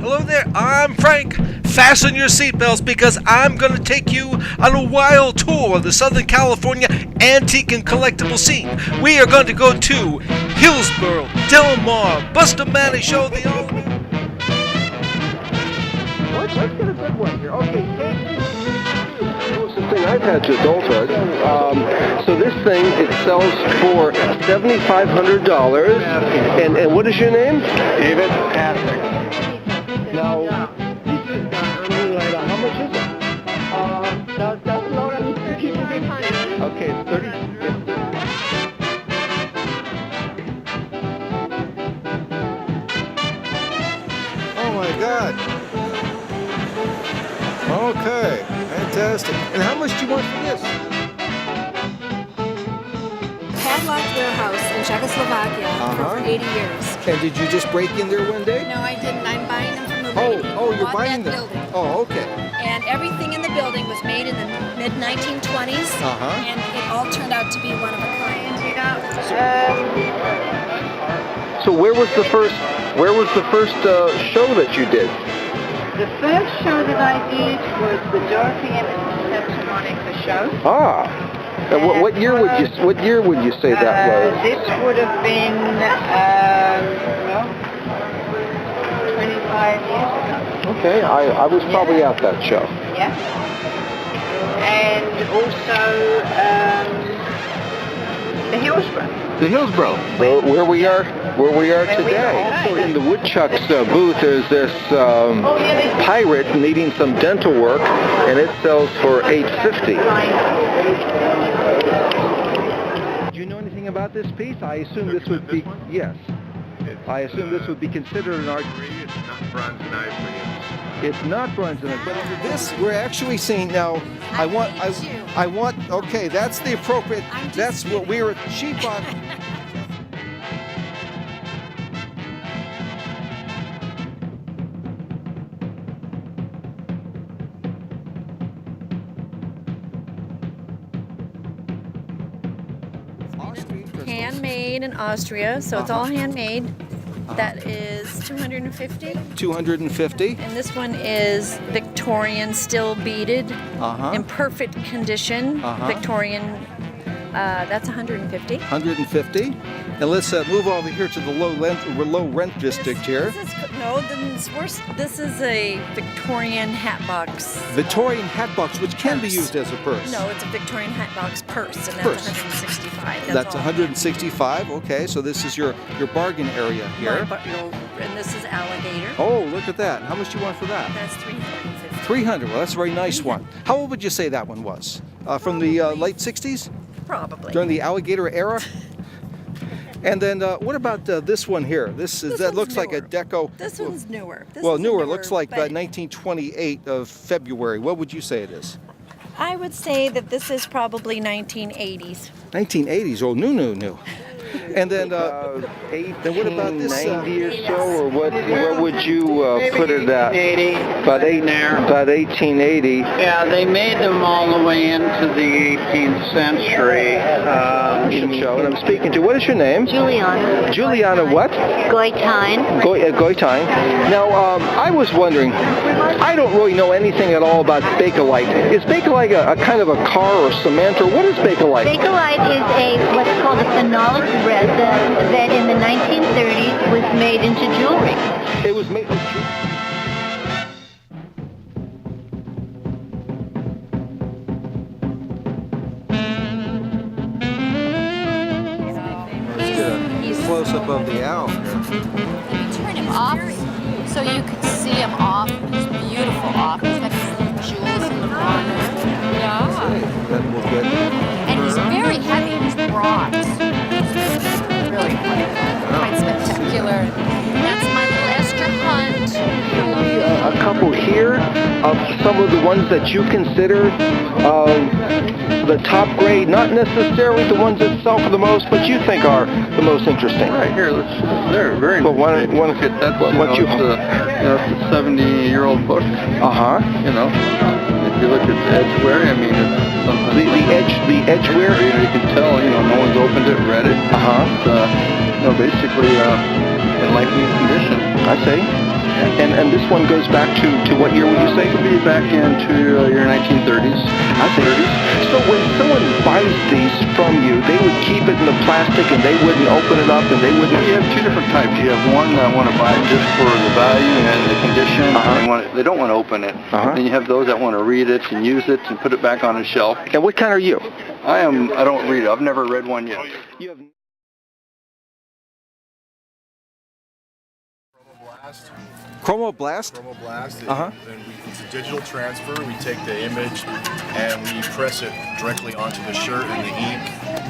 Hello there, I'm Frank. Fasten your seatbelts because I'm going to take you on a wild tour of the Southern California antique and collectible scene. We are going to go to Hillsboro, Del Mar, Buster Manley Show, the all. Let's get a good one here. Okay, closest thing I've had to adulthood. So this thing, it sells for $7,500. And what is your name? David Patrick. Now, how much is it? Okay, it's 30. Oh my God. Okay, fantastic. And how much do you want for this? Padlocked warehouse in Czechoslovakia for 80 years. And did you just break in there one day? No, I didn't. I'm buying them from the lady Oh, who you're bought buying that them. building. Oh, okay. And everything in the building was made in the mid-1920s. And it all turned out to be one of a kind. So where was the first show that you did? The first show that I did was the Dorothy and Santa Monica show. Ah. And what year would you say that was? This would have been 25 years ago. Okay, I was probably at that show. Yeah. And also the Hillsboro. The Hillsboro, where we are today. Also in the Woodchucks booth, there's this pirate needing some dental work, and it sells for $850. Do you know anything about this piece? I assume this would be yes. I assume this would be considered an art. It's not bronze and ivory. It's not bronze and ivory. But this, we're actually seeing now. I want. Okay, that's the appropriate. That's what we were cheap on. Handmade in Austria, so it's all handmade. That is 250. 250. And this one is Victorian, still beaded, in perfect condition. Victorian. That's 150. 150. And let's move over here to the low rent district here. This is a Victorian hat box. Victorian hat box, which can be used as a purse. No, it's a Victorian hat box purse, and that's 165. That's 165. Okay, so this is your bargain area here. And this is alligator. Oh, look at that. How much do you want for that? That's 350. 300. Well, that's a very nice one. How old would you say that one was? From the late 60s? Probably. During the alligator era? And then what about this one here? That looks like a deco. This one's newer. Newer. Looks like 1928 of February. What would you say it is? I would say that this is probably 1980s. 1980s. Oh, new. And then what about this? 90 or so, or what? Where would you put it at? 1880. About 1880. Yeah, they made them all the way into the 18th century. Show, and I'm speaking to. What is your name? Juliana. Juliana what? Goitine. Goitine. Now, I was wondering, I don't really know anything at all about Bakelite. Is Bakelite a kind of a car or cement, or what is Bakelite? Bakelite is what's called a phenolic resin that in the 1930s was made into jewelry. It was made with jewelry. Close up of the owl here. Turn him off so you could see him off. He's beautiful off. He's got his little jewels in the corner. Yeah. That will get. And he's very heavy. He's bronze. Really quite spectacular. That's my little Esther Hunt. A couple here of some of the ones that you consider the top grade, not necessarily the ones that sell for the most, but you think are the most interesting. Right here, they're very But one look at that. What you it's a 70-year-old book. Uh-huh. You know, if you look at the edgeware, I mean, it's something the edgeware. You can tell, no one's opened it, read it. Uh-huh. It's, basically in like new condition. I see. And this one goes back to what year would you say? It'll be back into your 1930s. I see. So when someone buys these from you, they would keep it in the plastic and they wouldn't open it up and they wouldn't... You have two different types. You have one that want to buy it just for the value and the condition. They don't want to open it. And you have those that want to read it and use it and put it back on a shelf. And what kind are you? I don't read it. I've never read one yet. You have... Chromoblast? Chromoblast. It's a digital transfer. We take the image and we press it directly onto the shirt, and the ink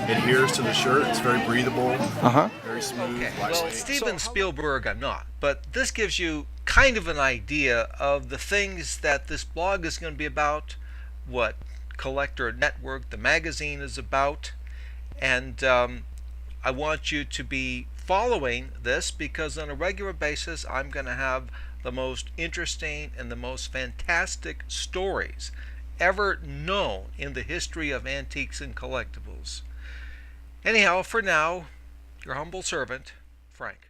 adheres to the shirt. It's very breathable. Very smooth. Okay. Well, Steven Spielberg, I'm not, but this gives you kind of an idea of the things that this blog is going to be about, what Collector Network, the magazine, is about, and I want you to be following this, because on a regular basis I'm going to have the most interesting and the most fantastic stories ever known in the history of antiques and collectibles. Anyhow, for now, your humble servant, Frank.